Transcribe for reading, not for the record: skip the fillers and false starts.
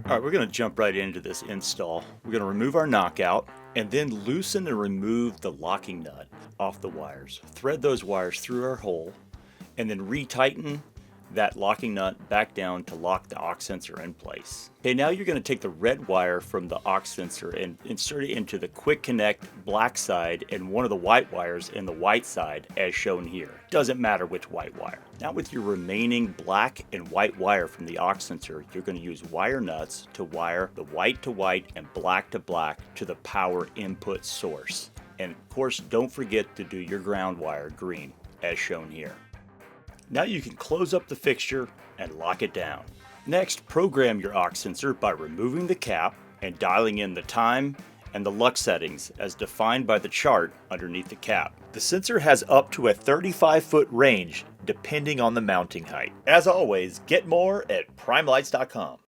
All right, we're going to jump right into this install. We're going to remove our knockout and then loosen and remove the locking nut off the wires. Thread those wires through our hole and then retighten that locking nut back down to lock the aux sensor in place. Okay, now you're going to take the red wire from the aux sensor and insert it into the quick connect black side and one of the white wires in the white side as shown here. Doesn't matter which white wire. Now with your remaining black and white wire from the aux sensor, you're going to use wire nuts to wire the white to white and black to black to the power input source. And of course, don't forget to do your ground wire green as shown here. Now you can close up the fixture and lock it down. Next, program your aux sensor by removing the cap and dialing in the time and the lux settings as defined by the chart underneath the cap. The sensor has up to a 35-foot range depending on the mounting height. As always, get more at PrimeLights.com.